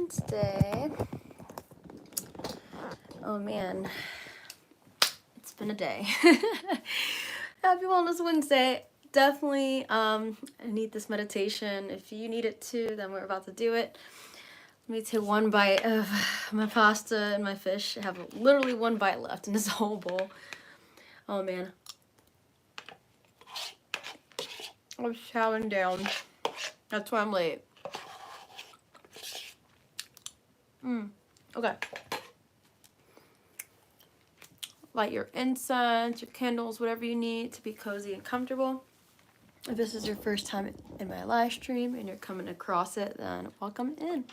Wednesday. Oh man, it's been a day. Happy Wellness Wednesday. Definitely I need this meditation. If you need it too, then we're about to do it. Let me take one bite of my pasta and my fish. I have literally one bite left in this whole bowl. Oh man. I'm chowing down. That's why I'm late. Okay. Light your incense, your candles, whatever you need to be cozy and comfortable. If this is your first time in my live stream and you're coming across it, then welcome in.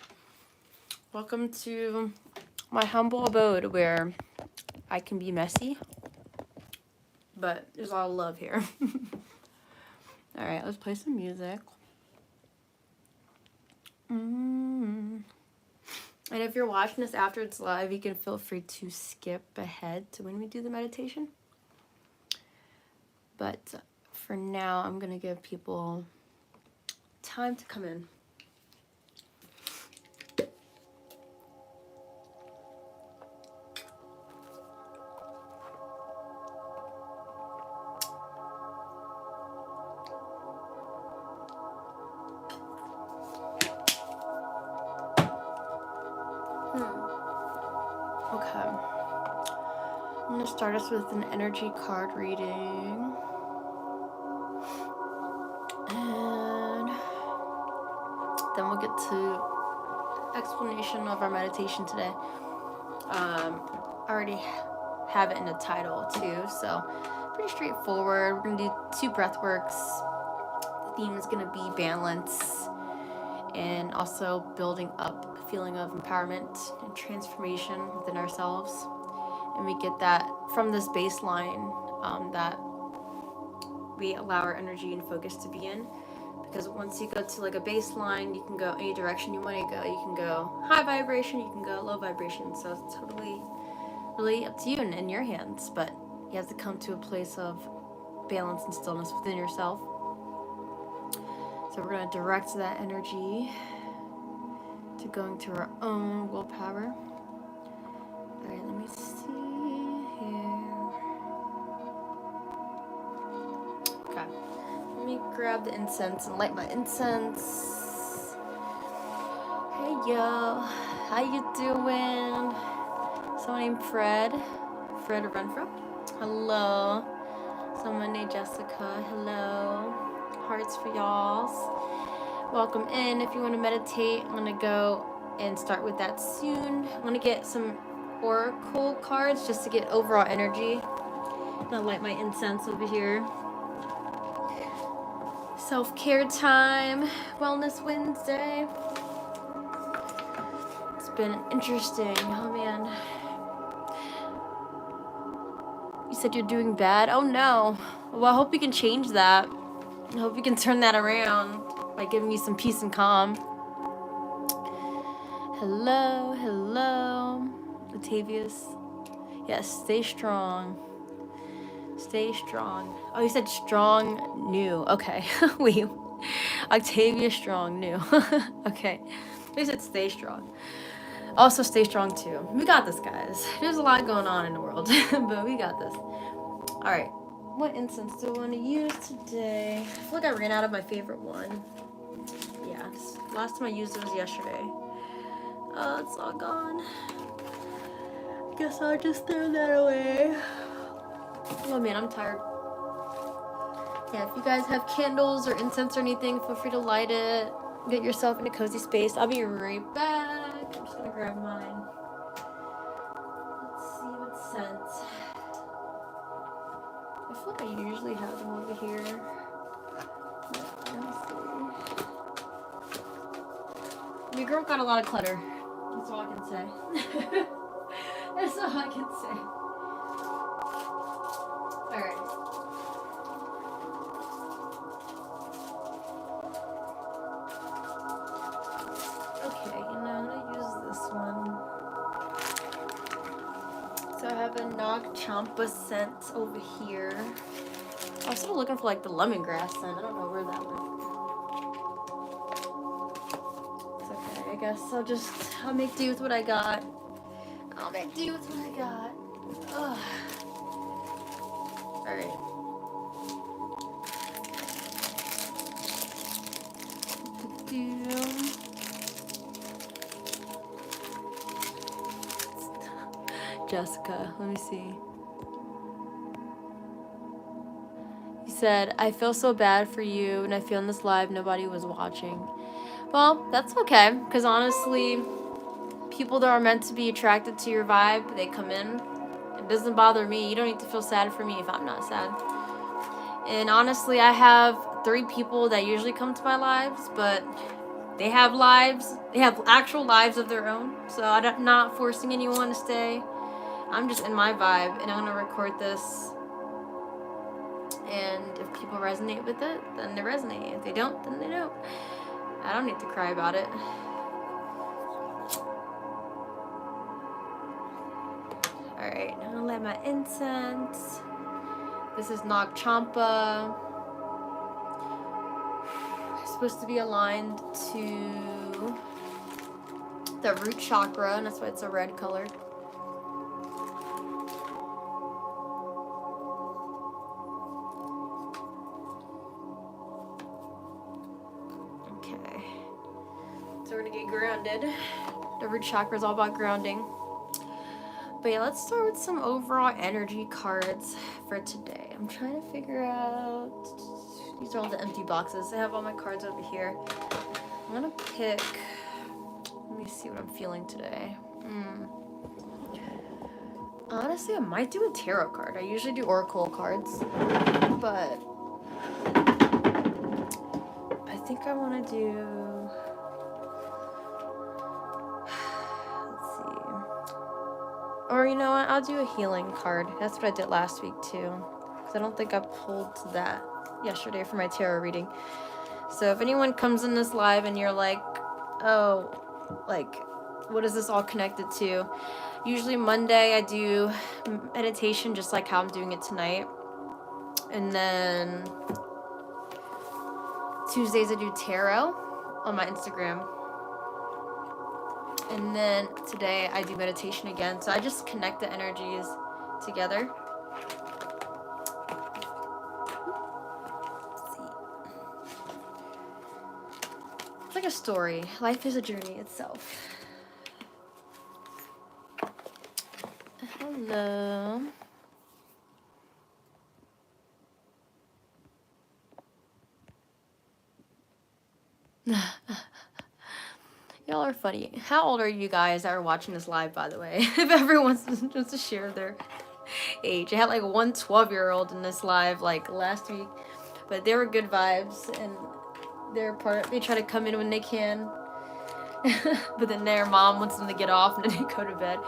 Welcome to my humble abode where I can be messy, but there's a lot of love here. All right, let's play some music. And if you're watching this after it's live, you can feel free to skip ahead to when we do the meditation. But for now, I'm going to give people time to come in. Okay. I'm going to start us with an energy card reading. And then we'll get to explanation of our meditation today. I already have it in the title too, so pretty straightforward. We're going to do 2 breath works. The theme is going to be balance and also building up a feeling of empowerment and transformation within ourselves. And we get that from this baseline that we allow our energy and focus to be in. Because once you go to like a baseline, you can go any direction you want to go. You can go high vibration, you can go low vibration. So it's totally really up to you and in your hands. But you have to come to a place of balance and stillness within yourself. So we're going to direct that energy to going to our own willpower. All right, let me see here. Okay, let me grab the incense and light my incense. Hey yo, how you doing? Someone named Fred Renfro. Hello. Someone named Jessica. Hello. Hearts for y'all. Welcome in. If you want to meditate, I'm gonna go and start with that soon. I'm gonna get some oracle cards just to get overall energy. I'm gonna light my incense over here. Self-care time, Wellness Wednesday. It's been interesting. Oh man. You said you're doing bad? Oh no. Well, I hope you can change that. I hope you can turn that around by giving me some peace and calm. Hello, hello. Octavius. Yes, stay strong. Stay strong. Oh, you said strong, new. Okay. Wait. Octavius strong, new. Okay. You said stay strong. Also stay strong too. We got this, guys. There's a lot going on in the world, but we got this. All right. What incense do I want to use today? I feel like I ran out of my favorite one. Yeah, last time I used it was yesterday. Oh, it's all gone. Guess I'll just throw that away. Oh man, I'm tired. Yeah, if you guys have candles or incense or anything, feel free to light it. Get yourself in a cozy space. I'll be right back. I'm just gonna grab mine. Let's see what scent. I feel like I usually have them over here. Let me see. Your girl got a lot of clutter. That's all I can say. That's all I can say. Alright. Okay, I'm gonna use this one. So I have a Nag Champa scent over here. I was sort of looking for like the lemongrass scent. I don't know where that went. It's okay. I guess I'll make do with what I got. I'll make do with what I got. Ugh. Alright. Jessica, let me see. You said, I feel so bad for you, and I feel in this live nobody was watching. Well, that's okay, because honestly, people that are meant to be attracted to your vibe, they come in. It doesn't bother me. You don't need to feel sad for me if I'm not sad. And honestly, I have 3 people that usually come to my lives, but they have lives. They have actual lives of their own. So I'm not forcing anyone to stay. I'm just in my vibe, and I'm going to record this. And if people resonate with it, then they resonate. If they don't, then they don't. I don't need to cry about it. Alright, I'm gonna light my incense. This is Nag Champa. It's supposed to be aligned to the root chakra, and that's why it's a red color. Okay. So we're gonna get grounded. The root chakra is all about grounding. But yeah, let's start with some overall energy cards for today. I'm trying to figure out... These are all the empty boxes. I have all my cards over here. I'm gonna pick... Let me see what I'm feeling today. Honestly, I might do a tarot card. I usually do oracle cards. But... I think I want to do... Or you know what, I'll do a healing card. That's what I did last week too. Because I don't think I pulled that yesterday for my tarot reading. So if anyone comes in this live and you're like, oh, like, what is this all connected to? Usually Monday I do meditation just like how I'm doing it tonight. And then Tuesdays I do tarot on my Instagram. And then today I do meditation again. So I just connect the energies together. Let's see. It's like a story. Life is a journey itself. Hello. Y'all are funny. How old are you guys that are watching this live, by the way? If everyone wants to share their age. I had like one 12-year-old in this live like last week, but they were good vibes, and they try to come in when they can. But then their mom wants them to get off and then they go to bed.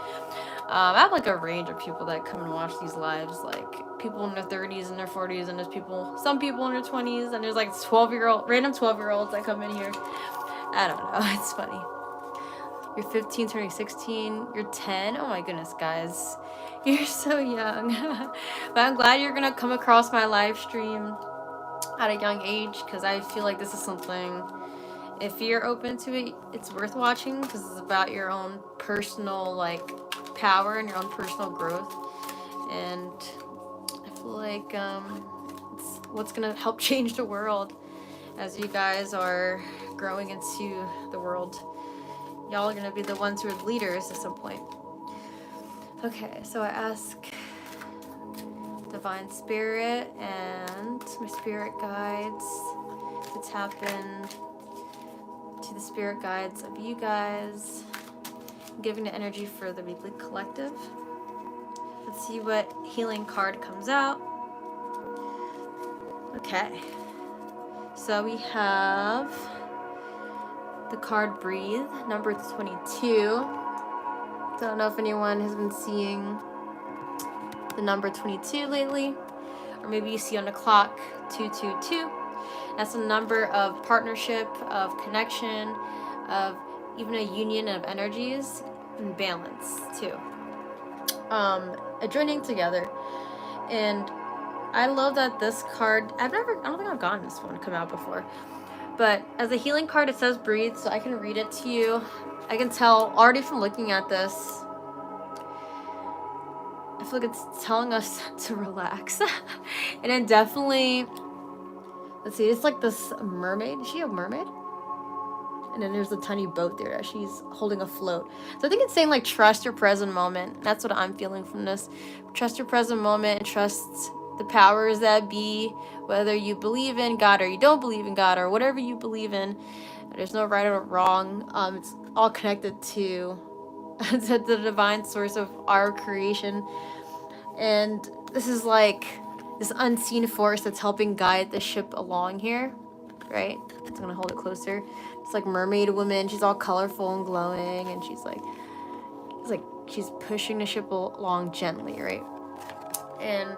I have like a range of people that come and watch these lives, like people in their 30s and their 40s, and there's some people in their 20s, and there's like random 12-year-olds that come in here. I don't know, it's funny. You're 15, turning 16, you're 10. Oh my goodness, guys. You're so young. But I'm glad you're gonna come across my live stream at a young age, because I feel like this is something, if you're open to it, it's worth watching, because it's about your own personal like power and your own personal growth. And I feel like it's what's gonna help change the world as you guys are growing into the world. Y'all are gonna be the ones who are leaders at some point. Okay, so I ask Divine Spirit and my spirit guides to tap in to the spirit guides of you guys, giving the energy for the weekly collective. Let's see what healing card comes out. Okay, so we have the card Breathe, number 22. Don't know if anyone has been seeing the number 22 lately, or maybe you see on the clock 222. That's a number of partnership, of connection, of even a union of energies and balance too. A joining together. And I love that this card, I don't think I've gotten this one come out before, But as a healing card, it says breathe, so I can read it to you. I can tell already from looking at this, I feel like it's telling us to relax. And then definitely, let's see, it's like this mermaid. Is she a mermaid? And then there's a tiny boat there that she's holding afloat. So I think it's saying like trust your present moment. That's what I'm feeling from this. Trust your present moment and trust the powers that be, whether you believe in God or you don't believe in God or whatever you believe in. There's no right or wrong. It's all connected to the divine source of our creation. And this is like this unseen force that's helping guide the ship along here, right? I'm gonna hold it closer. It's like mermaid woman. She's all colorful and glowing, and she's like, it's like she's pushing the ship along gently, right? And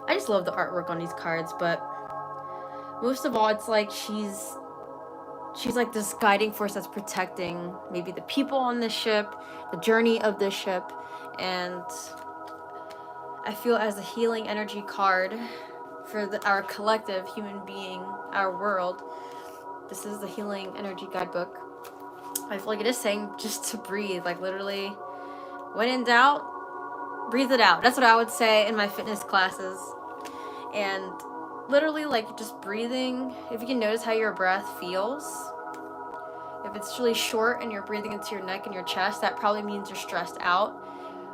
I just love the artwork on these cards, but most of all, it's like she's like this guiding force that's protecting maybe the people on the ship, the journey of the ship, and I feel as a healing energy card for our collective human being, our world. This is the healing energy guidebook. I feel like it is saying just to breathe, like literally, when in doubt, breathe it out. That's what I would say in my fitness classes. And literally, like, just breathing. If you can notice how your breath feels, if it's really short and you're breathing into your neck and your chest, that probably means you're stressed out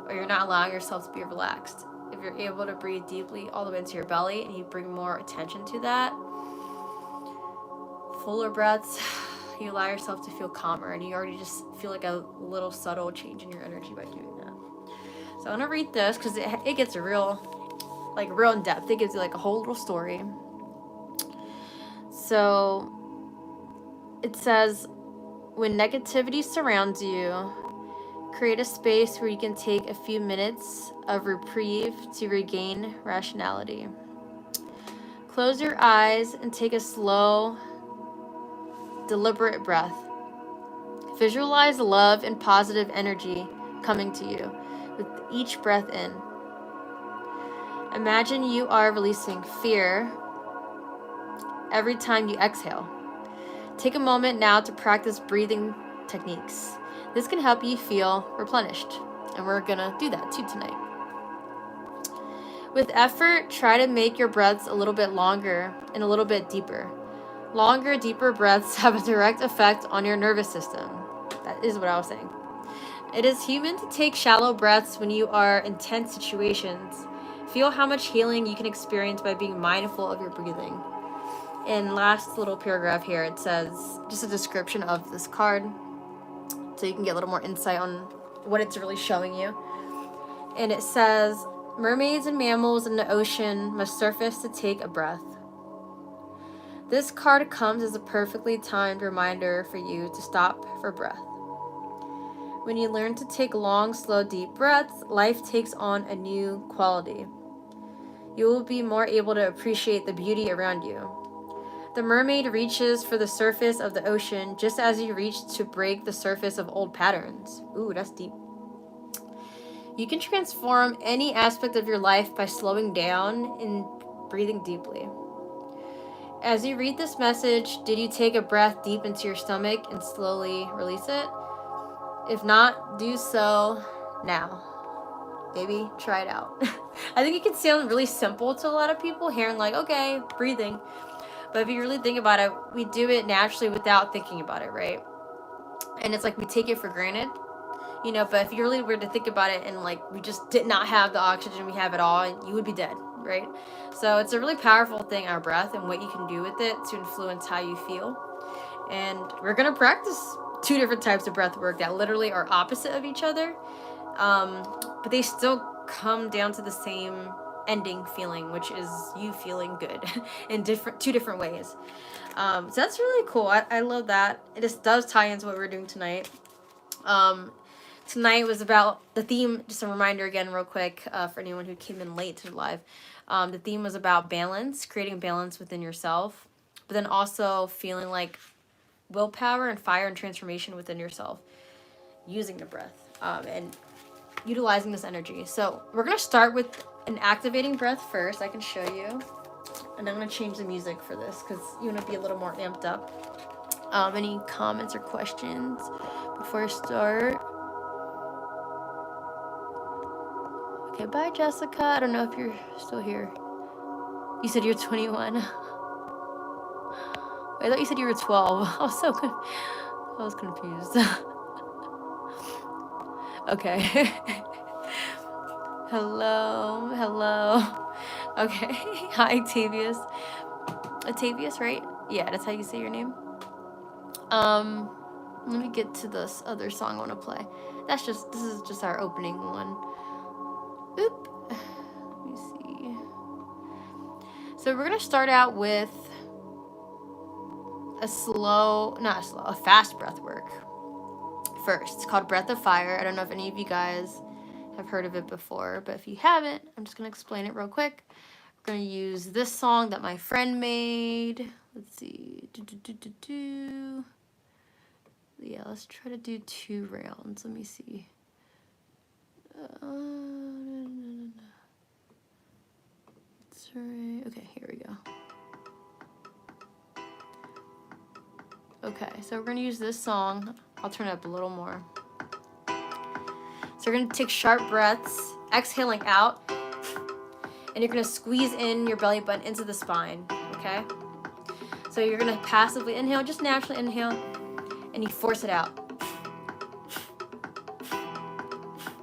or you're not allowing yourself to be relaxed. If you're able to breathe deeply all the way into your belly and you bring more attention to that, fuller breaths, you allow yourself to feel calmer, and you already just feel like a little subtle change in your energy by doing that. So I'm gonna read this because it gets real in depth. It gives you like a whole little story. So it says, when negativity surrounds you, create a space where you can take a few minutes of reprieve to regain rationality. Close your eyes and take a slow, deliberate breath. Visualize love and positive energy coming to you with each breath in. Imagine you are releasing fear every time you exhale. Take a moment now to practice breathing techniques. This can help you feel replenished, and we're gonna do that too tonight. With effort, try to make your breaths a little bit longer and a little bit deeper. Longer, deeper breaths have a direct effect on your nervous system. That is what I was saying. It is human to take shallow breaths when you are in tense situations. Feel how much healing you can experience by being mindful of your breathing. In last little paragraph here, it says just a description of this card so you can get a little more insight on what it's really showing you. And it says, mermaids and mammals in the ocean must surface to take a breath. This card comes as a perfectly timed reminder for you to stop for breath. When you learn to take long, slow, deep breaths, life takes on a new quality. You will be more able to appreciate the beauty around you. The mermaid reaches for the surface of the ocean just as you reach to break the surface of old patterns. Ooh, that's deep. You can transform any aspect of your life by slowing down and breathing deeply. As you read this message, did you take a breath deep into your stomach and slowly release it? If not, do so now. Maybe try it out. I think it can sound really simple to a lot of people, hearing like, okay, breathing. But if you really think about it, we do it naturally without thinking about it, right? And it's like we take it for granted, you know, but if you really were to think about it and like we just did not have the oxygen, we have it all, you would be dead, right? So it's a really powerful thing, our breath, and what you can do with it to influence how you feel. And we're going to practice 2 different types of breath work that literally are opposite of each other, but they still come down to the same ending feeling, which is you feeling good in 2 different ways. So that's really cool. I love that. It just does tie into what we're doing tonight. Tonight was about the theme, just a reminder again real quick for anyone who came in late to the live. The theme was about balance, creating balance within yourself, but then also feeling like willpower and fire and transformation within yourself using the breath and utilizing this energy. So we're going to start with an activating breath first. I can show you. And I'm going to change the music for this because you want to be a little more amped up. Any comments or questions before I start? Okay, bye, Jessica. I don't know if you're still here. You said you're 21. Wait, I thought you said you were 12. I was confused. Okay. Hello. Okay. Hi, Octavius. Octavius, right? Yeah, that's how you say your name. Let me get to this other song I want to play. This is just our opening one. Oop. Let me see. So we're gonna start out with a fast breath work first. It's called Breath of Fire. I don't know if any of you guys have heard of it before, but if you haven't, I'm just gonna explain it real quick. We're gonna use this song that my friend made. Let's see. Yeah, let's try to do 2 rounds. Let me see. That's right. Okay, here we go. Okay, so we're gonna use this song. I'll turn it up a little more. So we're gonna take sharp breaths, exhaling out, and you're gonna squeeze in your belly button into the spine, okay? So you're gonna passively inhale, just naturally inhale, and you force it out.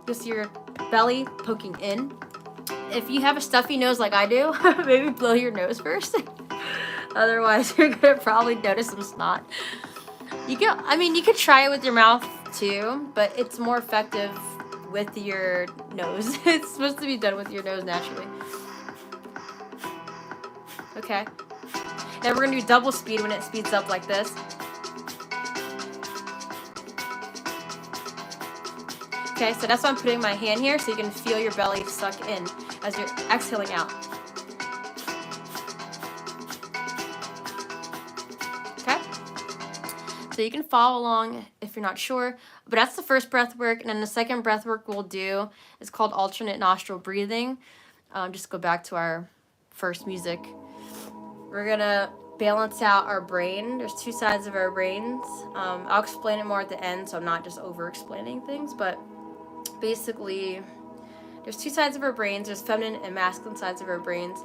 Just your belly poking in. If you have a stuffy nose like I do, maybe blow your nose first. Otherwise, you're gonna probably notice some snot. You could try it with your mouth too, but it's more effective with your nose. It's supposed to be done with your nose naturally. Okay. Now we're gonna do double speed when it speeds up like this. Okay, so that's why I'm putting my hand here, so you can feel your belly suck in as you're exhaling out. Okay? So you can follow along if you're not sure, but that's the first breath work, and then the second breath work we'll do is called alternate nostril breathing. Just go back to our first music. We're gonna balance out our brain. There's 2 sides of our brains. I'll explain it more at the end, so I'm not just over-explaining things, but basically, there's 2 sides of our brains. There's feminine and masculine sides of our brains.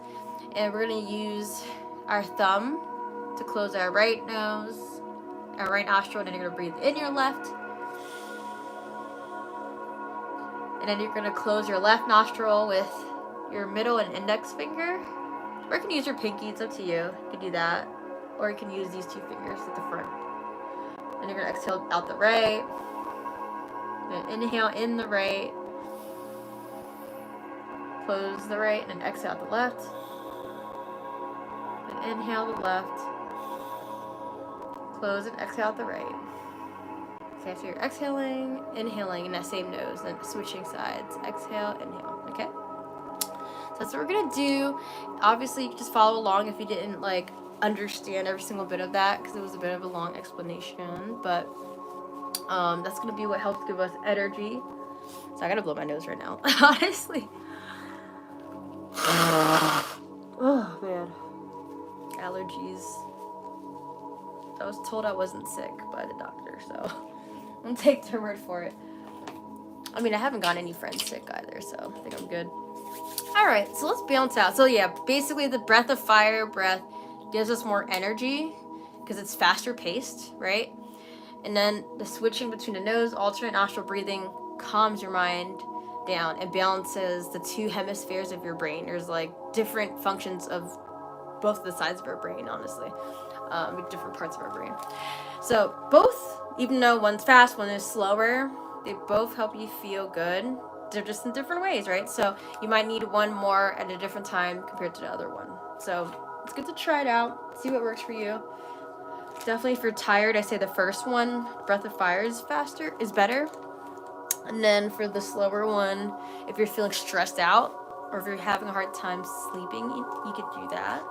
And we're going to use our thumb to close our right nose, our right nostril, and then you're going to breathe in your left. And then you're going to close your left nostril with your middle and index finger. Or you can use your pinky, it's up to you. You can do that. Or you can use these 2 fingers at the front. And you're going to exhale out the right. Inhale in the right, close the right, and exhale out the left. And inhale the left, close and exhale out the right. Okay, so you're exhaling, inhaling in that same nose, then switching sides. Exhale, inhale. Okay. So that's what we're gonna do. Obviously, you can just follow along if you didn't understand every single bit of that, because it was a bit of a long explanation, but. That's gonna be what helps give us energy. So I gotta blow my nose right now, honestly. Oh man, allergies. I was told I wasn't sick by the doctor, so I'm gonna take their word for it. I mean, I haven't gotten any friends sick either, so I think I'm good. All right, so let's balance out. So yeah, basically the breath of fire breath gives us more energy because it's faster paced, right? And then the switching between the nose, alternate nostril breathing calms your mind down and balances the 2 hemispheres of your brain. There's different functions of both the sides of our brain, honestly, different parts of our brain. So both, even though one's fast, one is slower, they both help you feel good. They're just in different ways, right? So you might need one more at a different time compared to the other one. So it's good to try it out, see what works for you. Definitely, if you're tired, I say the first one, Breath of Fire, is better. And then for the slower one, if you're feeling stressed out or if you're having a hard time sleeping, you could do that.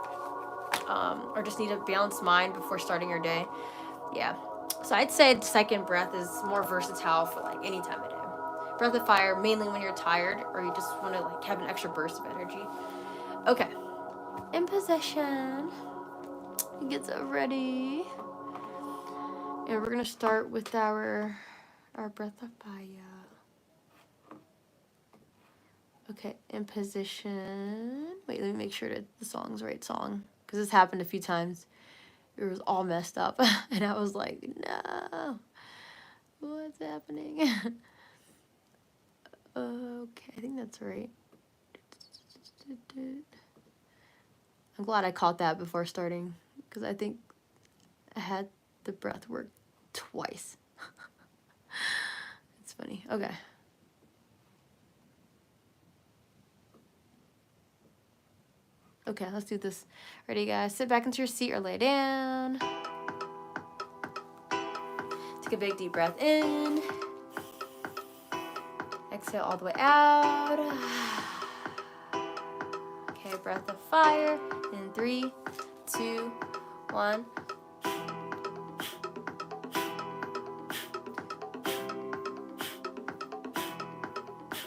Or just need a balanced mind before starting your day. Yeah. So I'd say the second breath is more versatile for any time of day. Breath of Fire, mainly when you're tired or you just want to have an extra burst of energy. Okay. in position. Get that ready. And we're gonna start with our breath of fire. Okay, in position. Wait, let me make sure that the song's the right song, because this happened a few times. It was all messed up, and I was like, no, what's happening? Okay, I think that's right. I'm glad I caught that before starting, because I think I had the breath work twice. It's funny. Okay. Okay, let's do this. Ready, guys? Sit back into your seat or lay down. Take a big deep breath in. Exhale all the way out. Okay, breath of fire in 3, 2, 1.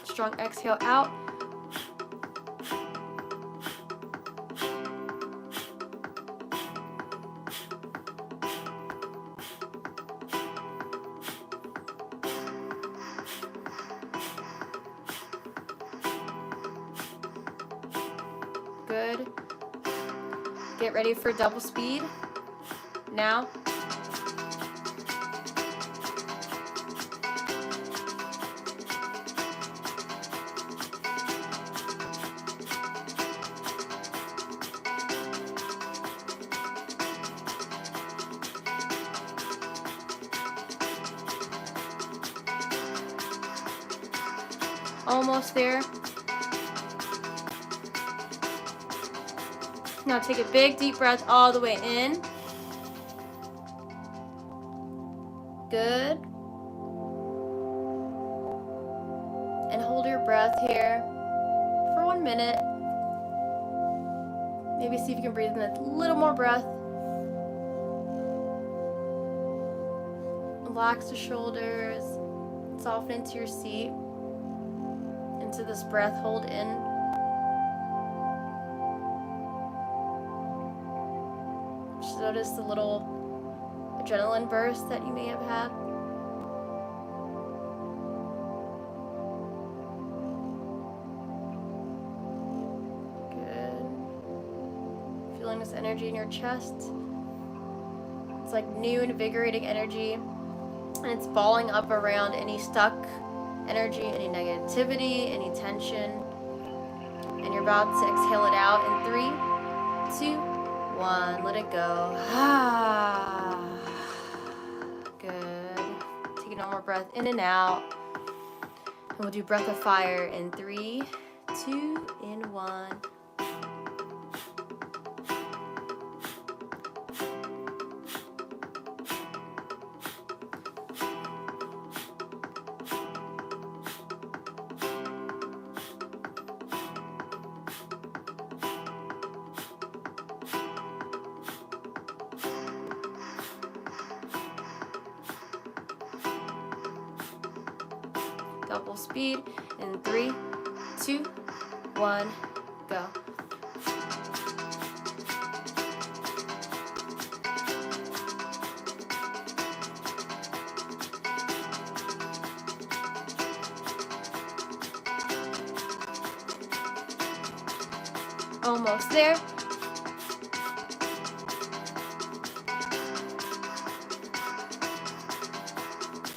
Strong exhale out. Good. Get ready for double speed. Now. Almost there. Now take a big deep breath all the way in. Good. And hold your breath here for 1 minute. Maybe see if you can breathe in a little more breath. Relax the shoulders. Soften into your seat. Into this breath hold in. Just notice the little adrenaline burst that you may have had. Good. Feeling this energy in your chest. It's like new, invigorating energy. And it's balling up around any stuck energy, any negativity, any tension. And you're about to exhale it out in 3, 2, 1. Let it go. Good. Take one more breath in and out. And we'll do breath of fire in 3, 2, and 1. Double speed in 3, 2, 1, go. Almost there.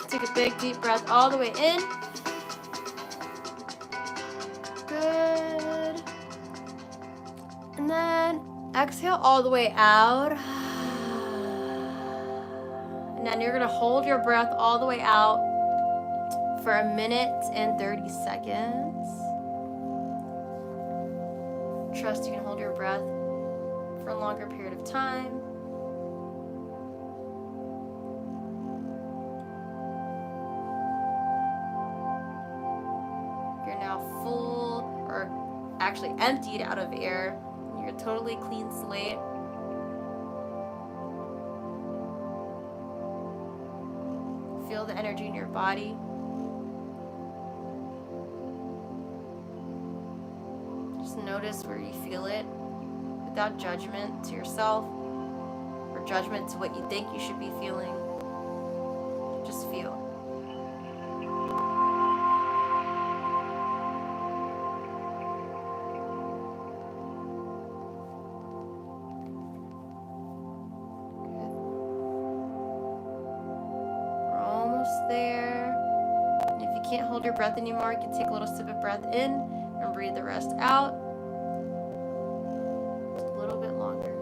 Take a big deep breath all the way in. Good. And then exhale all the way out. And then you're going to hold your breath all the way out for 1 minute and 30 seconds. Trust you can hold your breath for a longer period of time. You're now full, or actually emptied out of air. You're a totally clean slate. Feel the energy in your body. Just notice where you feel it. without judgment to yourself or judgment to what you think you should be feeling. Just feel. We're almost there. And if you can't hold your breath anymore, you can take a little sip of breath in and breathe the rest out. Just a little bit longer.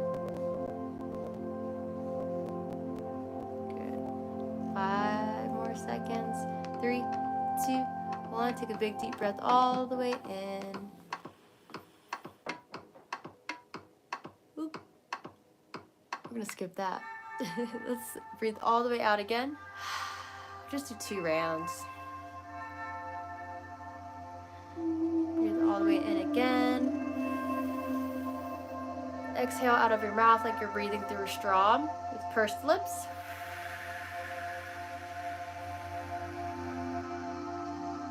Good. 5 more seconds. 3, 2, 1. Take a big deep breath all the way in. Oop. I'm gonna skip that. Let's breathe all the way out again. Just do 2 rounds. Breathe all the way in again. Exhale out of your mouth like you're breathing through a straw with pursed lips.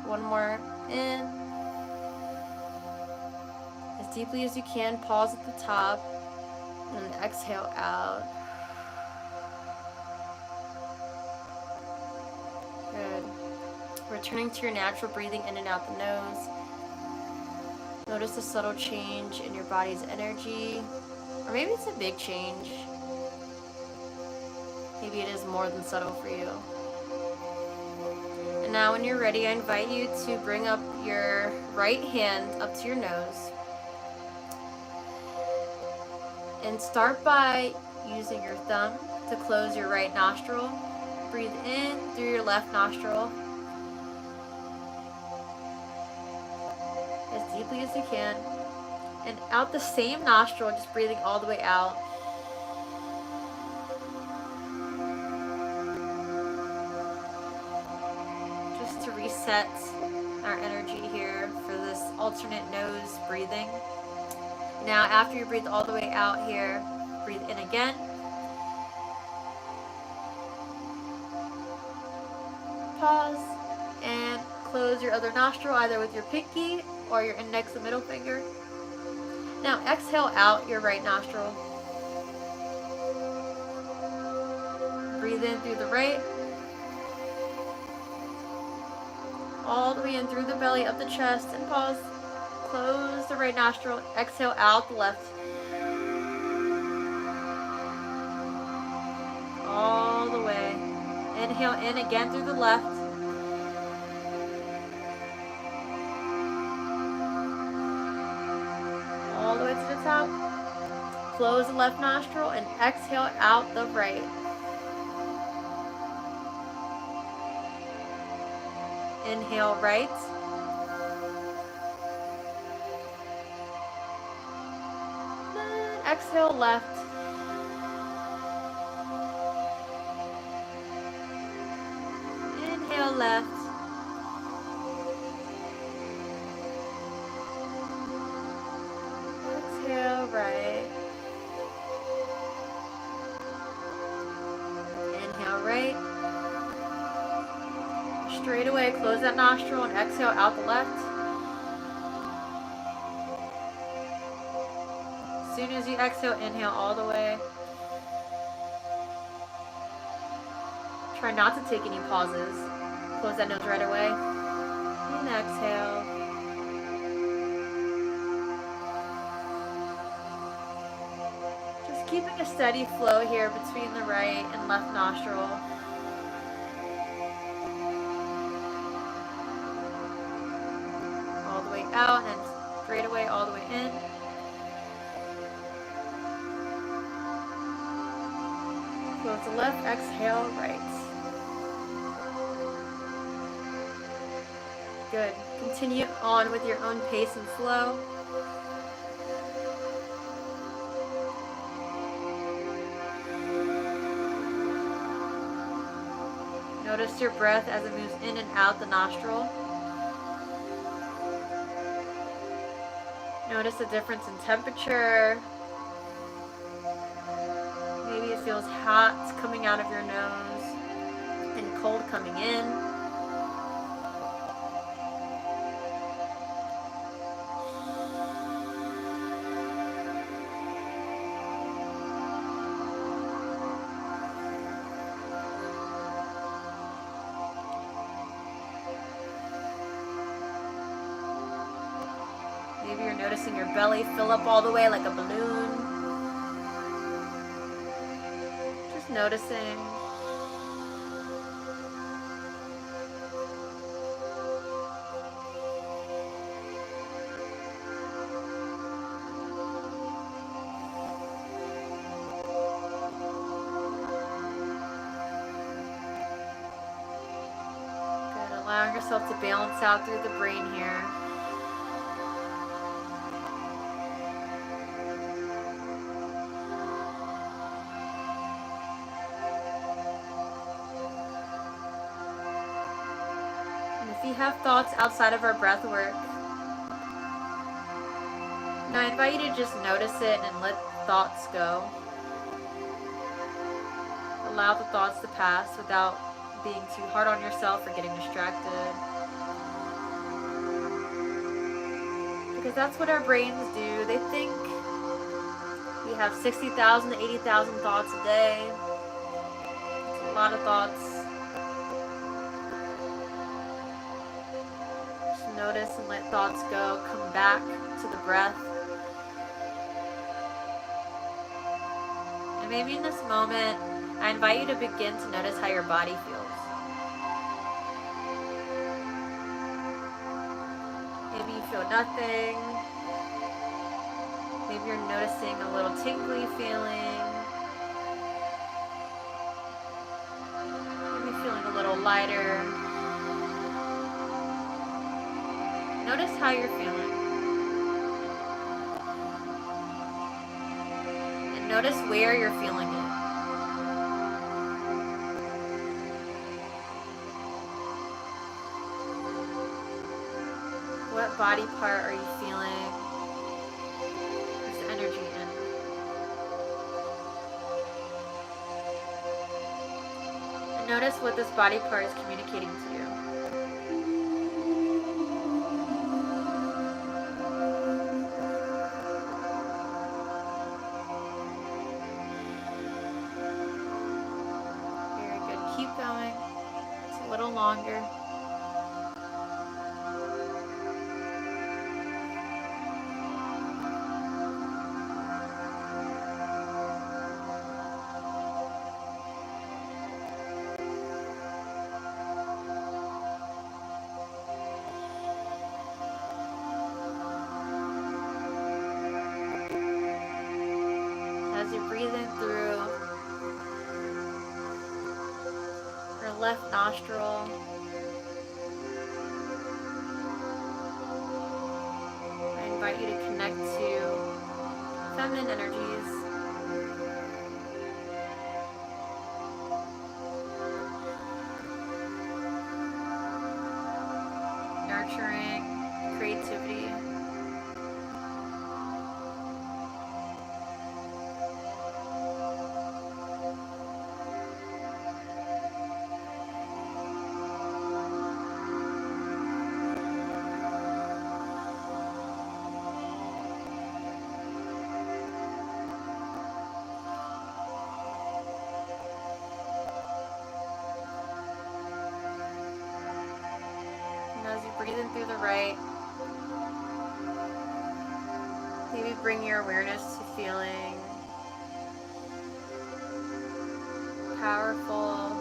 One more in. As deeply as you can, pause at the top, and then exhale out. Good. Returning to your natural breathing in and out the nose. Notice the subtle change in your body's energy, or maybe it's a big change. Maybe it is more than subtle for you. And now when you're ready, I invite you to bring up your right hand up to your nose. And start by using your thumb to close your right nostril. Breathe in through your left nostril as deeply as you can. And out the same nostril, just breathing all the way out. Just to reset our energy here for this alternate nose breathing. Now, after you breathe all the way out here, breathe in again. Pause and close your other nostril, either with your pinky or your index and middle finger. Now, exhale out your right nostril. Breathe in through the right. All the way in through the belly, up the chest, and pause. Close the right nostril. Exhale out the left. All the way. Inhale in again through the left. All the way to the top. Close the left nostril and exhale out the right. Inhale right. Then exhale left. Inhale left. Exhale right. Inhale right. Straight away, close that nostril and exhale out the left. As soon as you exhale, inhale all the way. Try not to take any pauses. Close that nose right away. And exhale. Just keeping a steady flow here between the right and left nostril. All the way out and straight away, all the way in. Close the left, exhale right. Good. Continue on with your own pace and flow. Notice your breath as it moves in and out the nostril. Notice the difference in temperature. Maybe it feels hot coming out of your nose and cold coming in. Maybe you're noticing your belly fill up all the way like a balloon. Just noticing. Good. Allowing yourself to balance out through the brain here. If you have thoughts outside of our breath work, now I invite you to just notice it and let thoughts go. Allow the thoughts to pass without being too hard on yourself or getting distracted. Because that's what our brains do. They think we have 60,000 to 80,000 thoughts a day. It's a lot of thoughts. Just notice and let thoughts go. Come back to the breath. And maybe in this moment, I invite you to begin to notice how your body feels. Maybe you feel nothing. Maybe you're noticing a little tingly feeling. Maybe feeling a little lighter. Notice how you're feeling. And notice where you're feeling it. What body part are you feeling this energy in? And notice what this body part is communicating to you. Very good. Keep going. It's a little longer. As you're breathing through your left nostril, I invite you to connect to feminine energies. Nurturing, creativity. As you breathe in through the right, maybe bring your awareness to feeling powerful,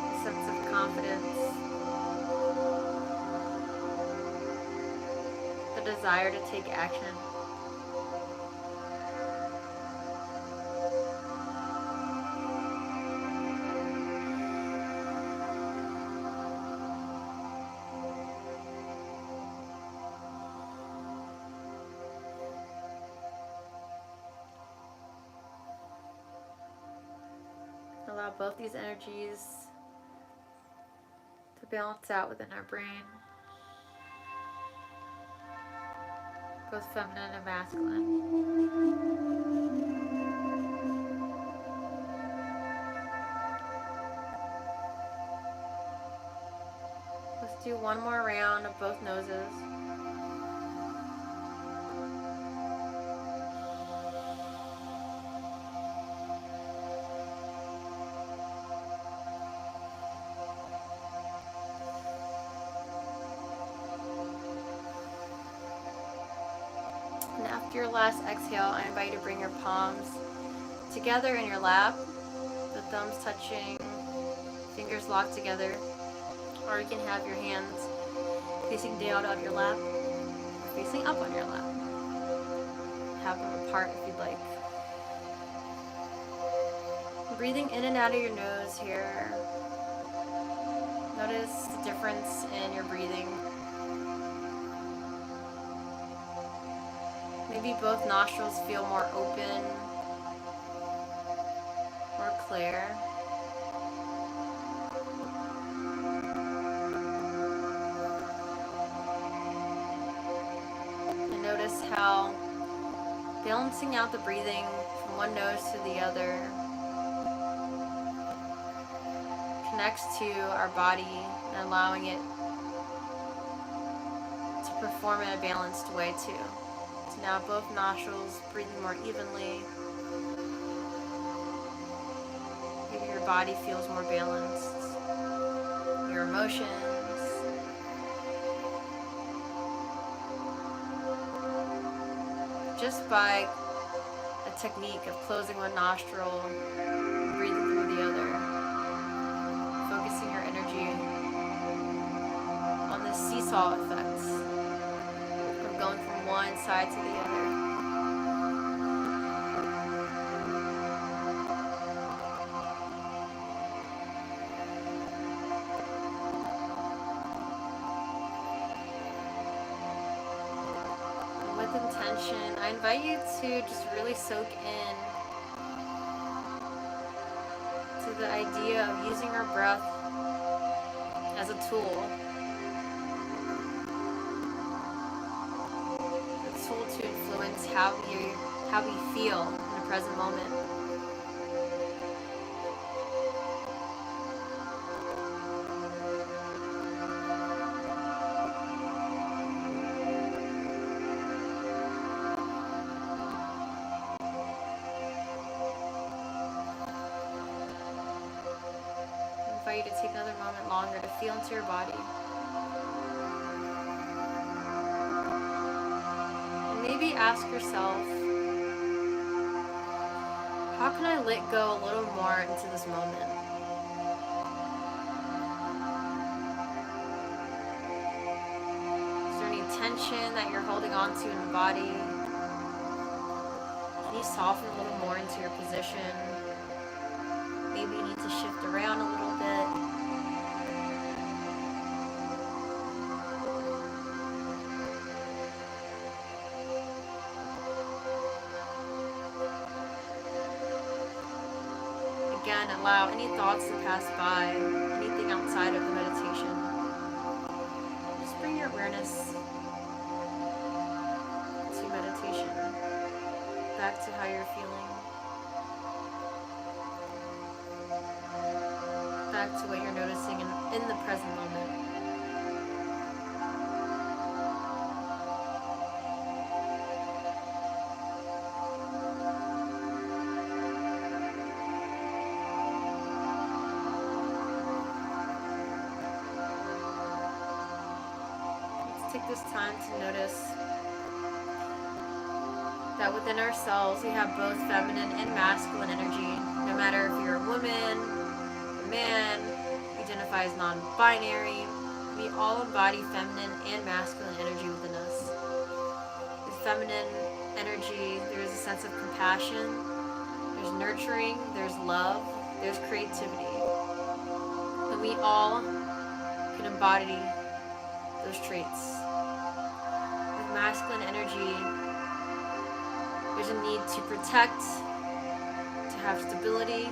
a sense of confidence, the desire to take action. Allow both these energies to balance out within our brain, both feminine and masculine. Let's do one more round of both noses. With your last exhale, I invite you to bring your palms together in your lap, the thumbs touching, fingers locked together, or you can have your hands facing down on your lap, or facing up on your lap. Have them apart if you'd like. Breathing in and out of your nose here. Notice the difference in your breathing. Maybe both nostrils feel more open, more clear. And notice how balancing out the breathing from one nose to the other connects to our body and allowing it to perform in a balanced way too. So now both nostrils breathing more evenly. Maybe your body feels more balanced. Your emotions. Just by a technique of closing one nostril and breathing through the other. Focusing your energy on the seesaw effect of going from one side to the other. And with intention, I invite you to just really soak in to the idea of using our breath as a tool. A tool to influence how we feel in the present moment. I invite you to take another moment longer to feel into your body. And maybe ask yourself, how can I let go a little more into this moment? Is there any tension that you're holding on to in the body? Can you soften a little more into your position? Maybe you need to shift around a little bit. Again, allow any thoughts to pass by, anything outside of the meditation. Just bring your awareness to meditation, back to how you're feeling, back to what you're noticing in the present moment. Take this time to notice that within ourselves we have both feminine and masculine energy. No matter if you're a woman, a man, identify as non-binary, we all embody feminine and masculine energy within us. With feminine energy, there's a sense of compassion, there's nurturing, there's love, there's creativity. And we all can embody those traits. With masculine energy, there's a need to protect, to have stability,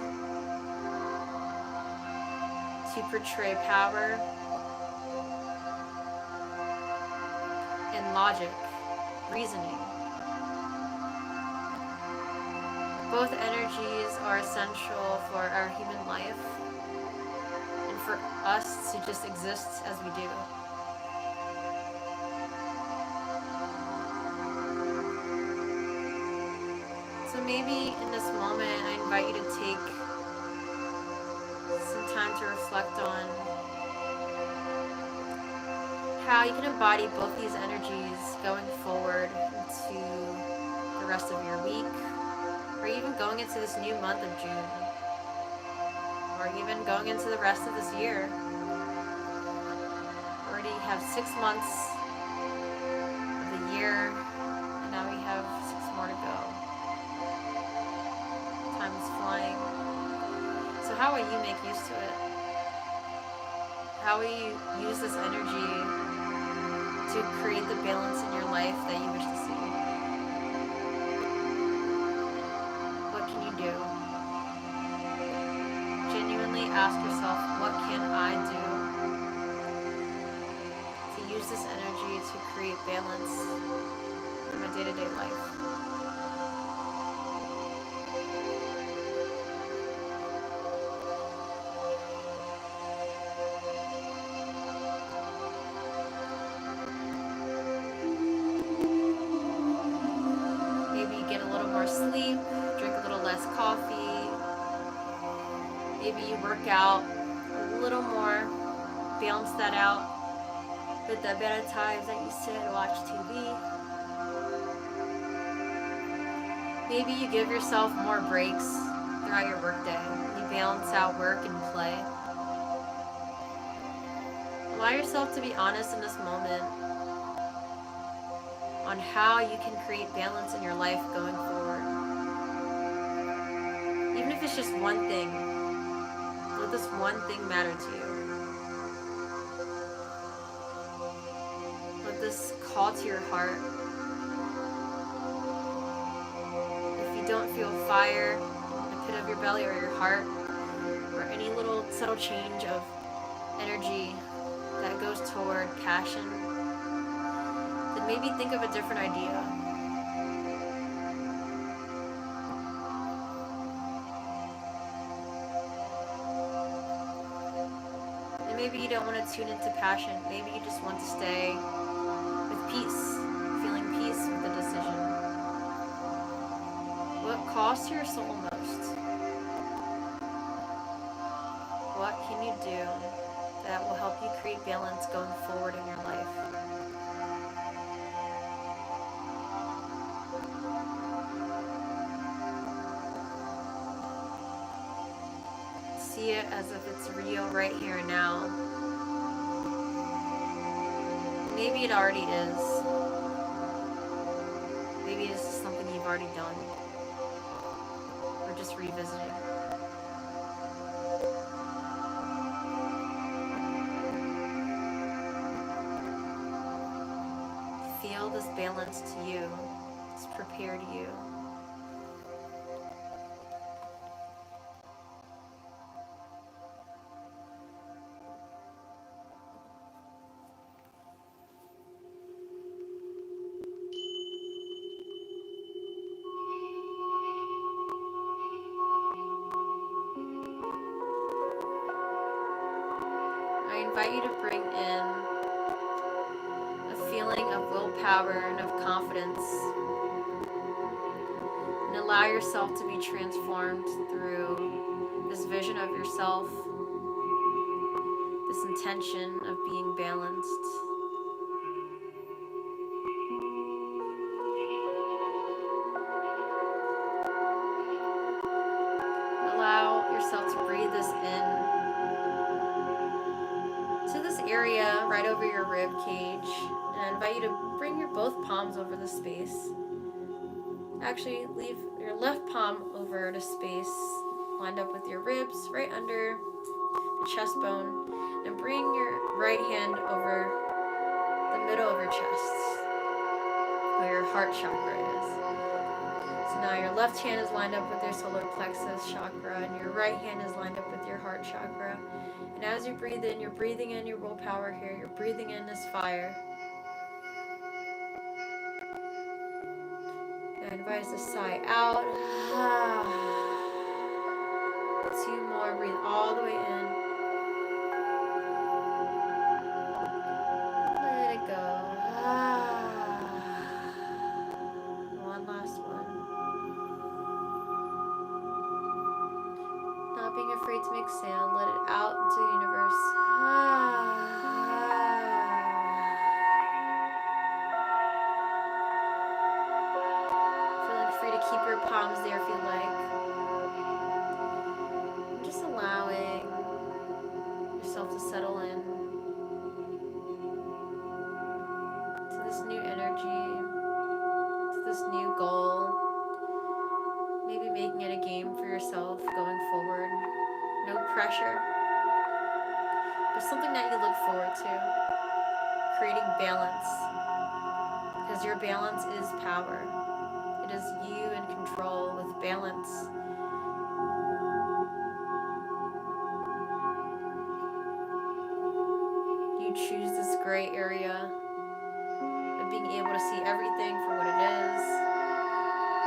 to portray power and logic, reasoning. Both energies are essential for our human life and for us to just exist as we do. So maybe in this moment, I invite you to take some time to reflect on how you can embody both these energies going forward into rest of your week, or even going into this new month of June, or even going into the rest of this year. Already have 6 months of the year, and now we have 6 more to go. Time is flying. So how will you make use to it? How will you use this energy to create the balance in your life that you wish to see? What can you do? Genuinely ask yourself, what can I do to use this energy to create balance in my day-to-day life? Maybe you get a little more sleep, drink a little less coffee. Maybe you work out a little more, balance that out with the amount of times that you sit and watch TV. Maybe you give yourself more breaks throughout your workday. You balance out work and play. Allow yourself to be honest in this moment on how you can create balance in your life going forward. Even if it's just one thing, let this one thing matter to you. Let this call to your heart. If you don't feel fire in the pit of your belly or your heart, or any little subtle change of energy that goes toward passion, then maybe think of a different idea. And maybe you don't want to tune into passion. Maybe you just want to stay with peace, feeling peace with the decision. What calls to your soul most? What can you do that will help you create balance going forward in your life? See it as if it's real right here and now. Maybe it already is. Maybe it's just something you've already done. Or just revisiting. Feel this balance to you. It's prepared you. I invite you to bring in a feeling of willpower and of confidence, and allow yourself to be transformed through this vision of yourself, this intention of being balanced. Allow yourself to breathe this in to this area right over your rib cage, and I invite you to bring your both palms over the space. Actually, leave your left palm over the space lined up with your ribs, right under the chest bone, and bring your right hand over the middle of your chest, where your heart chakra is. So now your left hand is lined up with your solar plexus chakra, and your right hand is lined up with your heart chakra. And as you breathe in, you're breathing in your willpower here. You're breathing in this fire. And invite us to sigh out. 2 more. Breathe all the way in. Let it go. One last one. Not being afraid to make sound. Let it out into the universe. Feeling your palms there if you like. Just allowing yourself to settle in to this new energy, to this new goal. Maybe making it a game for yourself going forward. No pressure, but something that you look forward to. Creating balance, because your balance is power. It is you in control with balance. You choose this gray area of being able to see everything for what it is,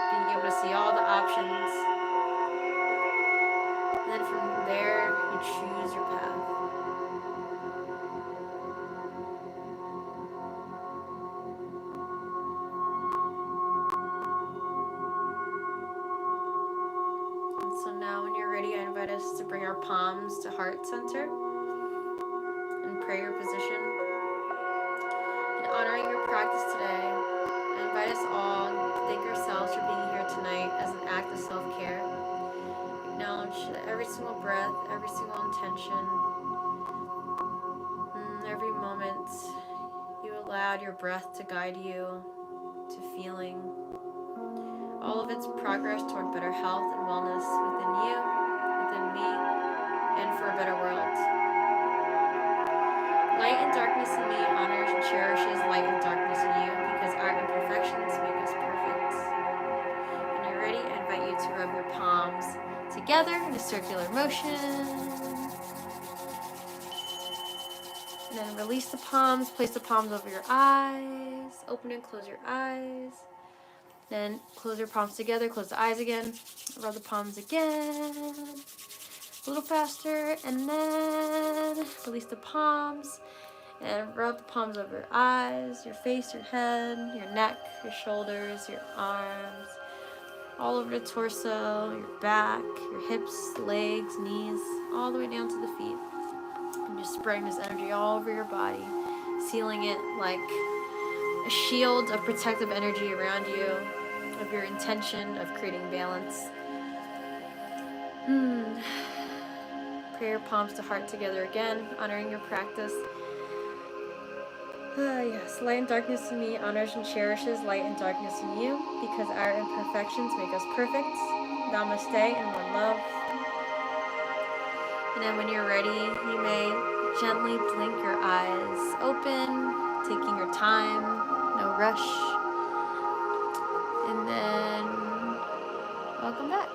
being able to see all the options. And then from there, you choose your path. And so now when you're ready, I invite us to bring our palms to heart center in prayer position. And honoring your practice today, I invite us all to thank ourselves for being here tonight as an act of self-care. Acknowledge that every single breath, every single intention, every moment, you allowed your breath to guide you to feeling all of its progress toward better health and wellness within you, within me, and for a better world. Light and darkness in me honors and cherishes light and darkness in you, because our imperfections make us perfect. When you're ready, I invite you to rub your palms together in a circular motion. And then release the palms, place the palms over your eyes, open and close your eyes. Then close your palms together, close the eyes again, rub the palms again, a little faster, and then release the palms, and rub the palms over your eyes, your face, your head, your neck, your shoulders, your arms, all over the torso, your back, your hips, legs, knees, all the way down to the feet. And just spreading this energy all over your body, sealing it like a shield of protective energy around you, of your intention of creating balance. Pray your palms to heart together again, honoring your practice. Yes, light and darkness in me honors and cherishes light and darkness in you, because our imperfections make us perfect. Namaste and one love. And then when you're ready, you may gently blink your eyes open, taking your time, no rush. And then welcome back.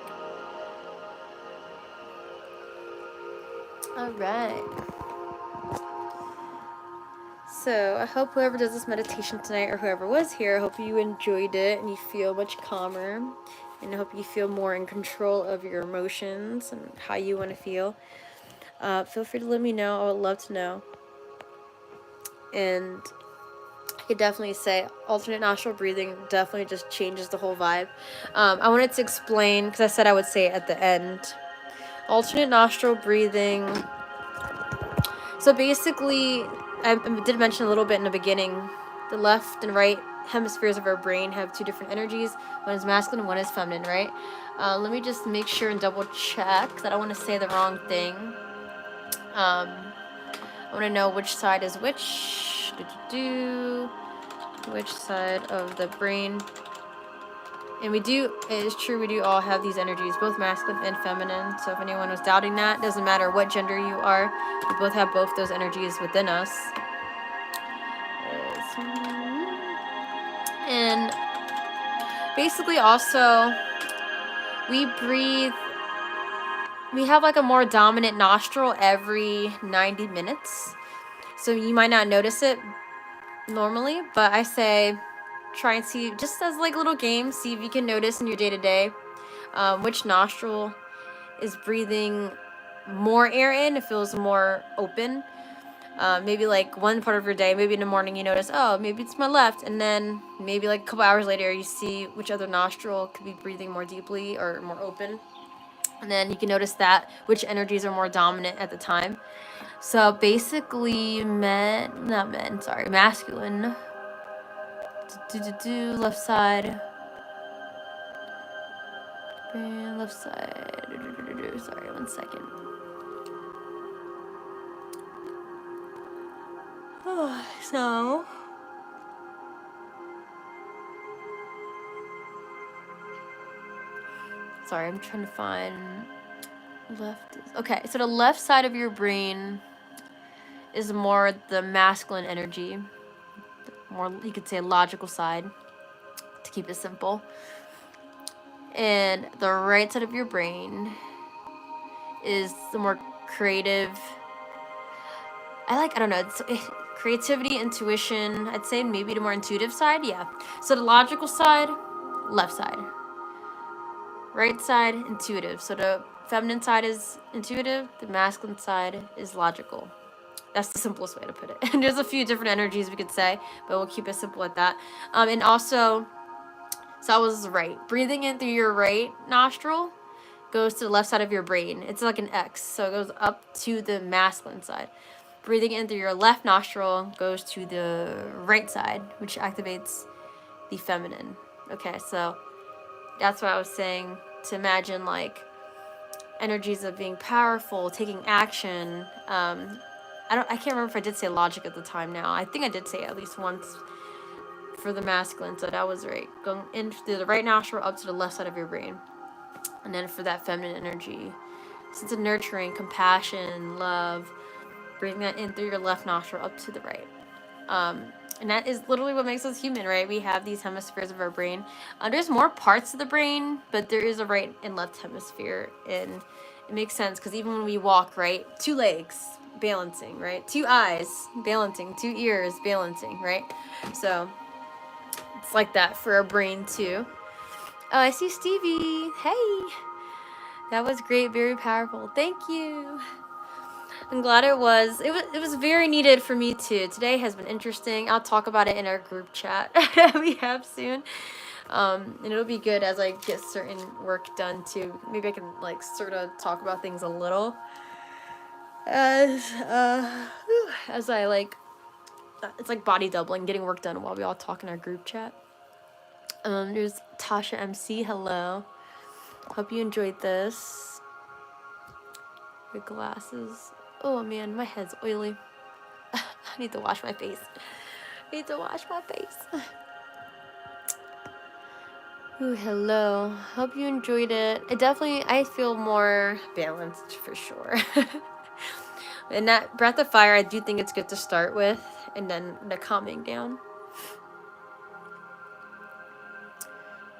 All right. So I hope whoever does this meditation tonight, or whoever was here, I hope you enjoyed it and you feel much calmer. And I hope you feel more in control of your emotions and how you want to feel. Feel free to let me know. I would love to know. And I could definitely say alternate nostril breathing definitely just changes the whole vibe. I wanted to explain, because I said I would say it at the end. Alternate nostril breathing. So basically, I did mention a little bit in the beginning, the left and right hemispheres of our brain have two different energies. One is masculine, one is feminine, right? Let me just make sure and double check, because I don't want to say the wrong thing. I want to know which side is which. Which side of the brain. And it is true, we do all have these energies, both masculine and feminine. So if anyone was doubting that, doesn't matter what gender you are, we both have both those energies within us. And basically also, we have like a more dominant nostril every 90 minutes. So you might not notice it normally, but I say try and see, just as like a little game, see if you can notice in your day-to-day which nostril is breathing more air in. It feels more open. Maybe like one part of your day, maybe in the morning you notice, oh, maybe it's my left, and then maybe like a couple hours later you see which other nostril could be breathing more deeply or more open, and then you can notice that which energies are more dominant at the time. So basically masculine, left side, brain, left side. Sorry, 1 second. So sorry, I'm trying to find left. Okay, so the left side of your brain is more the masculine energy, more, you could say, logical side, to keep it simple. And the right side of your brain is the more creative, I don't know, it's creativity, intuition, I'd say maybe the more intuitive side, yeah. So the logical side, left side. Right side, intuitive. So the feminine side is intuitive, the masculine side is logical. That's the simplest way to put it. And there's a few different energies we could say, but we'll keep it simple at that. And also, so I was right. Breathing in through your right nostril goes to the left side of your brain. It's like an X, so it goes up to the masculine side. Breathing in through your left nostril goes to the right side, which activates the feminine. Okay, so that's what I was saying, to imagine like energies of being powerful, taking action. I can't remember if I did say logic at the time now. I think I did say it at least once for the masculine, so that was right. Going in through the right nostril up to the left side of your brain. And then for that feminine energy, sense of nurturing, compassion, love, breathing that in through your left nostril up to the right. And that is literally what makes us human, right? We have these hemispheres of our brain. There's more parts of the brain, but there is a right and left hemisphere. And it makes sense because even when we walk, right? 2 legs, balancing, right? 2 eyes, balancing. 2 ears, balancing, right? So it's like that for our brain too. Oh, I see Stevie. Hey. That was great. Very powerful. Thank you. I'm glad it was. It was very needed for me too. Today has been interesting. I'll talk about it in our group chat that we have soon. And it'll be good as I get certain work done too. Maybe I can like sort of talk about things a little as I like, it's like body doubling, getting work done while we all talk in our group chat. There's Tasha MC. Hello. Hope you enjoyed this. Your glasses. Oh man, my head's oily. I need to wash my face. Ooh, hello. Hope you enjoyed it. I feel more balanced for sure. And that breath of fire, I do think it's good to start with, and then the calming down.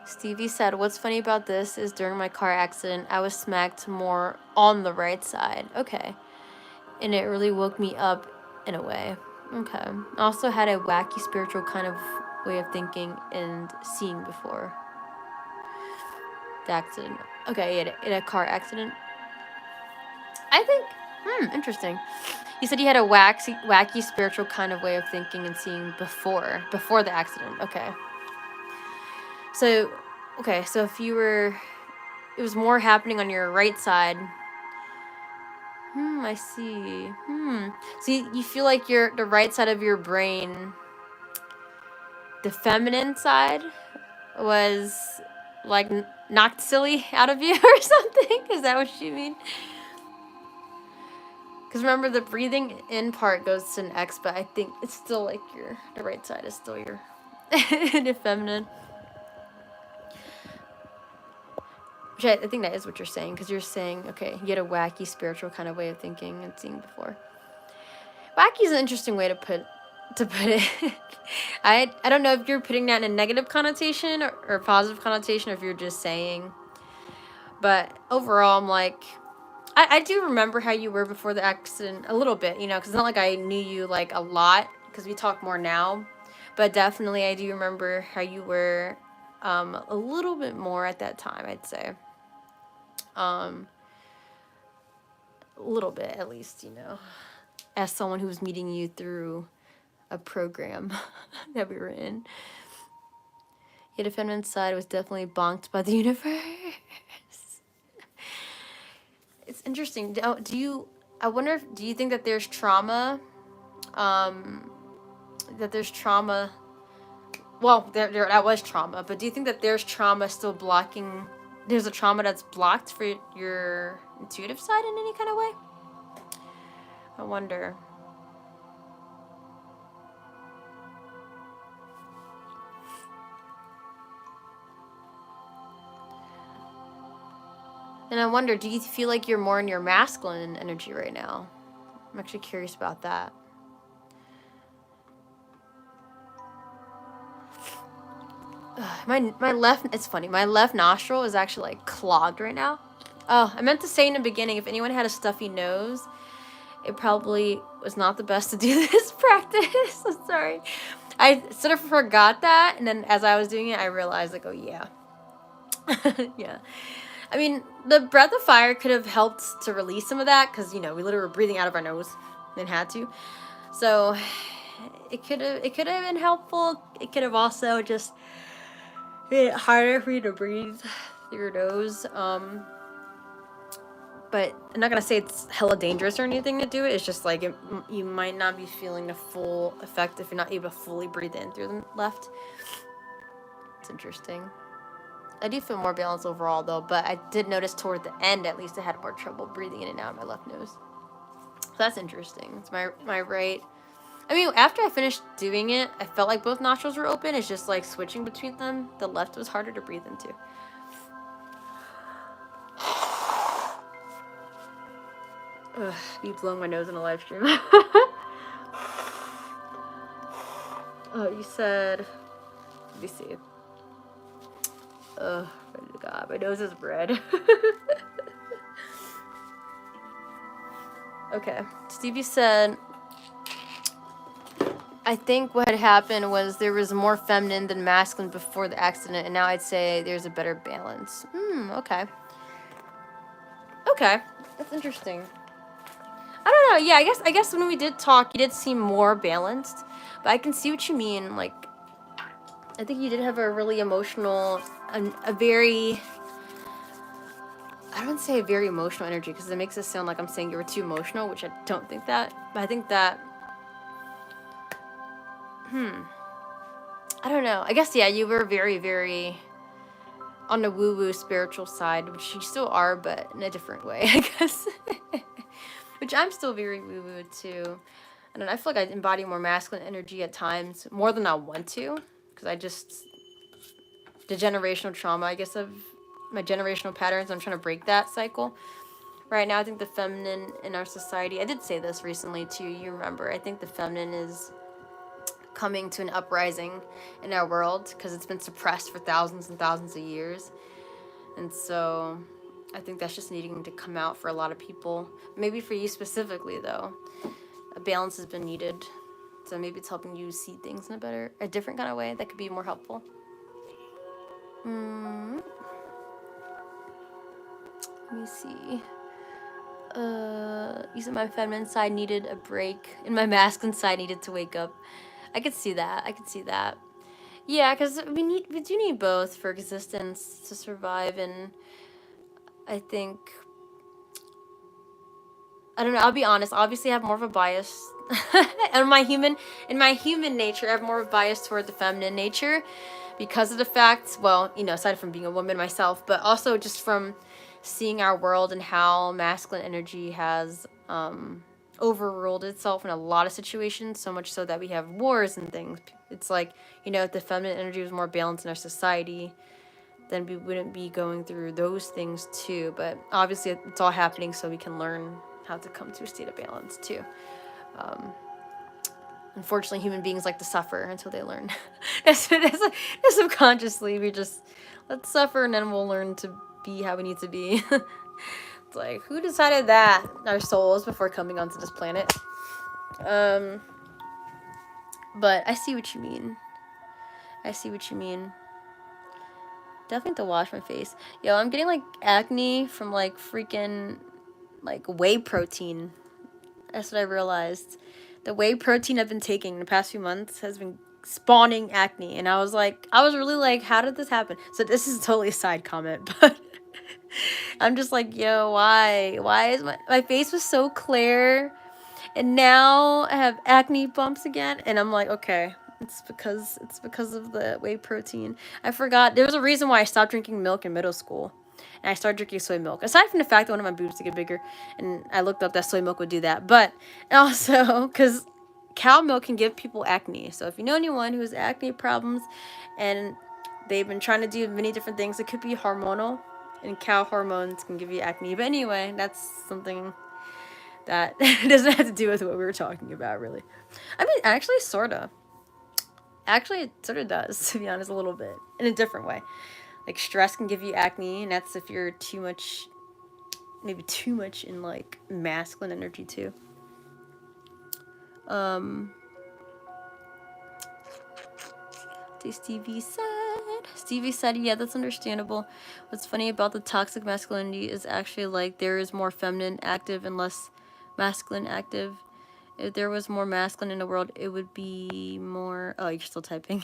Stevie said, what's funny about this is during my car accident, I was smacked more on the right side. Okay. And it really woke me up in a way. Okay. I also had a wacky spiritual kind of way of thinking and seeing before the accident. Okay, in a car accident. I think, interesting. He said he had a wacky spiritual kind of way of thinking and seeing before the accident. Okay. So if it was more happening on your right side. I see. So you feel like the right side of your brain, the feminine side, was like knocked silly out of you or something? Is that what you mean? Because remember, the breathing in part goes to an X, but I think it's still like the right side is still your the feminine. Which I think that is what you're saying, because you're saying, okay, you had a wacky spiritual kind of way of thinking and seeing before. Wacky is an interesting way to put it. I don't know if you're putting that in a negative connotation or positive connotation, or if you're just saying. But overall, I'm like, I do remember how you were before the accident a little bit, because it's not like I knew you like a lot, because we talk more now. But definitely I do remember how you were a little bit more at that time, I'd say. A little bit, at least, as someone who was meeting you through a program that we were in. Your feminine side was definitely bonked by the universe. It's interesting. Do you think that there's trauma? Well, that was trauma, but do you think that there's trauma still blocking there's a trauma that's blocked for your intuitive side in any kind of way. I wonder. And I wonder, do you feel like you're more in your masculine energy right now? I'm actually curious about that. My left, it's funny, my left nostril is actually like clogged right now. Oh, I meant to say in the beginning, if anyone had a stuffy nose, it probably was not the best to do this practice. I'm sorry. I sort of forgot that, and then as I was doing it, I realized, like, oh yeah. Yeah. I mean, the breath of fire could have helped to release some of that, because, you know, we literally were breathing out of our nose and had to. So it could have been helpful. It could have also just made it harder for you to breathe through your nose. But I'm not gonna say it's hella dangerous or anything to do it. It's just like you might not be feeling the full effect if you're not able to fully breathe in through the left. It's interesting. I do feel more balanced overall though, but I did notice toward the end at least I had more trouble breathing in and out of my left nose. So that's interesting. It's my right. I mean, after I finished doing it, I felt like both nostrils were open. It's just like switching between them. The left was harder to breathe into. Ugh, be blowing my nose in a live stream. Oh, you said, let me see. Oh, God, my nose is red. Okay, Stevie said, I think what had happened was there was more feminine than masculine before the accident, and now I'd say there's a better balance. Okay. Okay, that's interesting. I don't know, yeah, I guess when we did talk, you did seem more balanced, but I can see what you mean. Like, I think you did have a really emotional, a very, I don't say a very emotional energy, because it makes it sound like I'm saying you were too emotional, which I don't think that, but I think that, I don't know. I guess, yeah, you were very, very on the woo-woo spiritual side, which you still are, but in a different way, I guess. Which I'm still very woo-woo, too. I don't know, I feel like I embody more masculine energy at times, more than I want to, because I just, the generational trauma, I guess, of my generational patterns, I'm trying to break that cycle. Right now, I think the feminine in our society, I did say this recently, too, you remember, I think the feminine is coming to an uprising in our world, because it's been suppressed for thousands and thousands of years. And so I think that's just needing to come out for a lot of people. Maybe for you specifically, though, a balance has been needed. So maybe it's helping you see things in a different kind of way that could be more helpful. Let me see. You said my feminine side needed a break and my masculine side needed to wake up. I could see that. Yeah, because we do need both for existence to survive, and I think, I don't know, I'll be honest, obviously I have more of a bias. And in my human nature, I have more of a bias toward the feminine nature because of the fact, well, you know, aside from being a woman myself, but also just from seeing our world and how masculine energy has overruled itself in a lot of situations, so much so that we have wars and things. It's like, you know, if the feminine energy was more balanced in our society, then we wouldn't be going through those things too. But obviously it's all happening so we can learn how to come to a state of balance too. Unfortunately, human beings like to suffer until they learn. Subconsciously, we just, let's suffer and then we'll learn to be how we need to be. It's like, who decided that? Our souls before coming onto this planet. But I see what you mean. Definitely have to wash my face. Yo, I'm getting like acne from like freaking like whey protein. That's what I realized. The whey protein I've been taking in the past few months has been spawning acne. And I was really like, how did this happen? So this is totally a side comment, but I'm just like, yo, why? Why is my face was so clear and now I have acne bumps again? And I'm like, okay, it's because of the whey protein. I forgot. There was a reason why I stopped drinking milk in middle school. and I started drinking soy milk. Aside from the fact that one of my boobs to get bigger, and I looked up that soy milk would do that, but also because cow milk can give people acne. So if you know anyone who has acne problems and they've been trying to do many different things, it could be hormonal, and cow hormones can give you acne. But anyway, that's something that doesn't have to do with what we were talking about, really. I mean, actually, sorta. Actually, it sort of does, to be honest, a little bit. In a different way. Like, stress can give you acne, and that's if you're too much, maybe too much in, like, masculine energy, too. Stevie said, yeah, that's understandable. What's funny about the toxic masculinity is actually, like, there is more feminine active and less masculine active. If there was more masculine in the world, it would be more... Oh, you're still typing.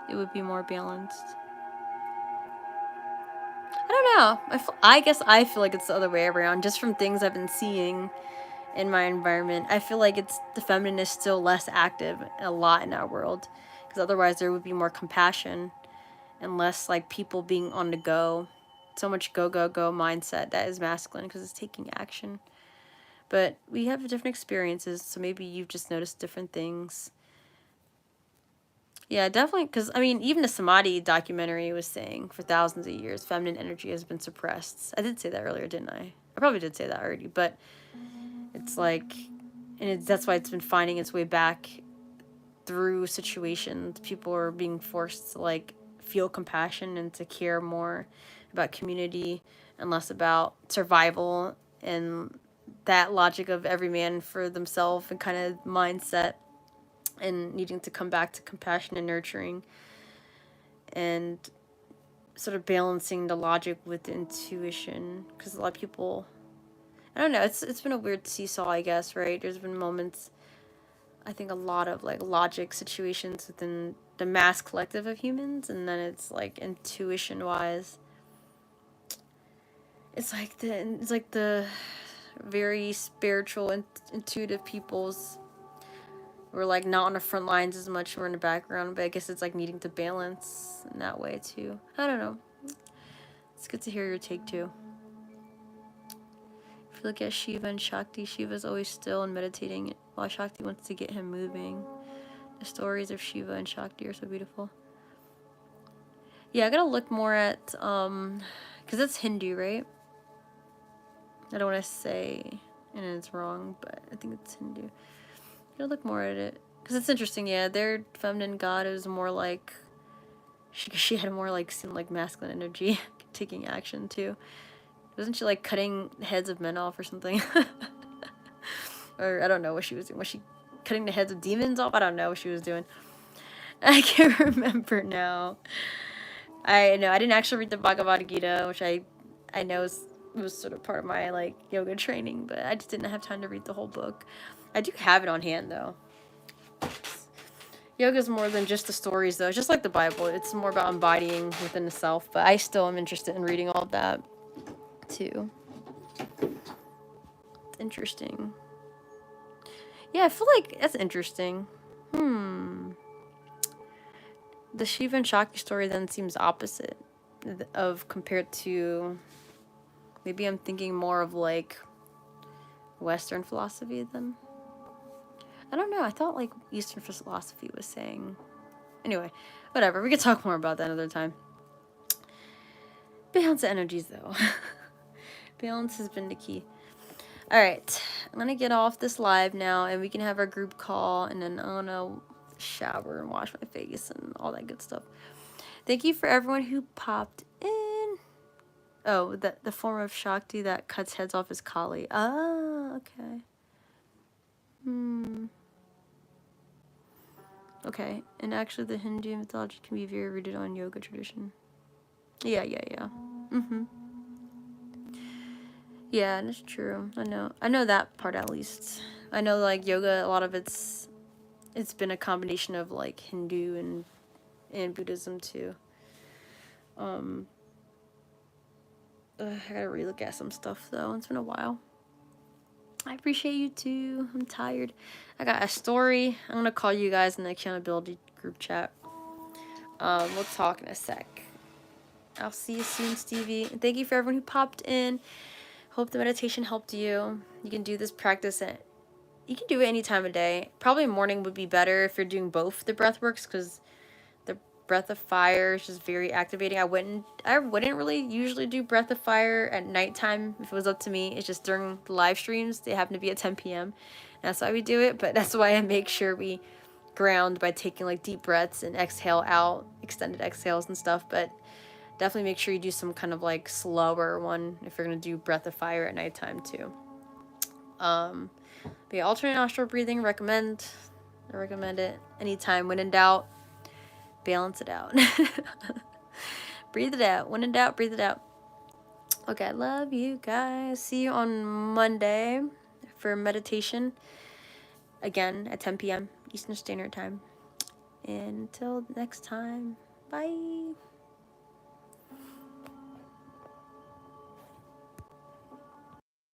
It would be more balanced. I don't know. I guess I feel like it's the other way around. Just from things I've been seeing in my environment, I feel like it's the feminine is still less active a lot in our world. Because otherwise there would be more compassion and less like people being on the go. So much go, go, go mindset that is masculine because it's taking action. But we have different experiences, so maybe you've just noticed different things. Yeah, definitely, because, I mean, even the Samadhi documentary was saying for thousands of years, feminine energy has been suppressed. I did say that earlier, didn't I? I probably did say that already, but it's like, and that's why it's been finding its way back through situations. People are being forced to, like, feel compassion and to care more about community and less about survival and that logic of every man for themselves and kind of mindset, and needing to come back to compassion and nurturing and sort of balancing the logic with the intuition, because a lot of people, I don't know, it's been a weird seesaw, I guess, right? There's been moments, I think, a lot of like logic situations within the mass collective of humans, and then it's like intuition wise, it's like the very spiritual and intuitive peoples. We're like not on the front lines as much, we're in the background, but I guess it's like needing to balance in that way too. I don't know. It's good to hear your take too. If you look at Shiva and Shakti, Shiva's always still and meditating while Shakti wants to get him moving. The stories of Shiva and Shakti are so beautiful. Yeah, I gotta look more at, because that's Hindu, right? I don't want to say, and it's wrong, but I think it's Hindu. I gotta look more at it. Because it's interesting, yeah, their feminine god is more like, she had more like, seemed like masculine energy, taking action too. Wasn't she like cutting heads of men off or something? Or I don't know what she was doing. Was she cutting the heads of demons off? I don't know what she was doing. I can't remember now. I know I didn't actually read the Bhagavad Gita, which I know was sort of part of my like yoga training, but I just didn't have time to read the whole book. I do have it on hand though. Yoga is more than just the stories though. It's just like the Bible. It's more about embodying within the self, but I still am interested in reading all of that too. It's interesting. Yeah, I feel like that's interesting. The Shiva and Shakti story then seems opposite of compared to, maybe I'm thinking more of like Western philosophy then. I don't know. I thought like Eastern philosophy was saying. Anyway, whatever. We could talk more about that another time. Balance of energies though. Balance has been the key. Alright. I'm gonna get off this live now and we can have our group call, and then I'm gonna shower and wash my face and all that good stuff. Thank you for everyone who popped in. Oh, the form of Shakti that cuts heads off is Kali. Ah, okay. Okay, and actually the Hindu mythology can be very rooted on yoga tradition. Yeah. Yeah, that's true. I know that part at least. I know like yoga, a lot of it's been a combination of like Hindu and Buddhism too. I gotta relook at some stuff though. It's been a while. I appreciate you too. I'm tired. I got a story. I'm gonna call you guys in the accountability group chat. We'll talk in a sec. I'll see you soon, Stevie. And thank you for everyone who popped in. Hope the meditation helped you. You can do this practice you can do it any time of day. Probably morning would be better if you're doing both the breath works, because the breath of fire is just very activating. I wouldn't really usually do breath of fire at nighttime if it was up to me. It's just during the live streams. They happen to be at 10 p.m. That's why we do it, but that's why I make sure we ground by taking like deep breaths and exhale out, extended exhales and stuff. But definitely make sure you do some kind of like slower one if you're gonna do breath of fire at nighttime too. But yeah, alternate nostril breathing, I recommend it anytime. When in doubt, balance it out. Breathe it out. When in doubt, breathe it out. Okay, I love you guys. See you on Monday for meditation. Again, at 10 p.m. Eastern Standard Time. And until next time, bye.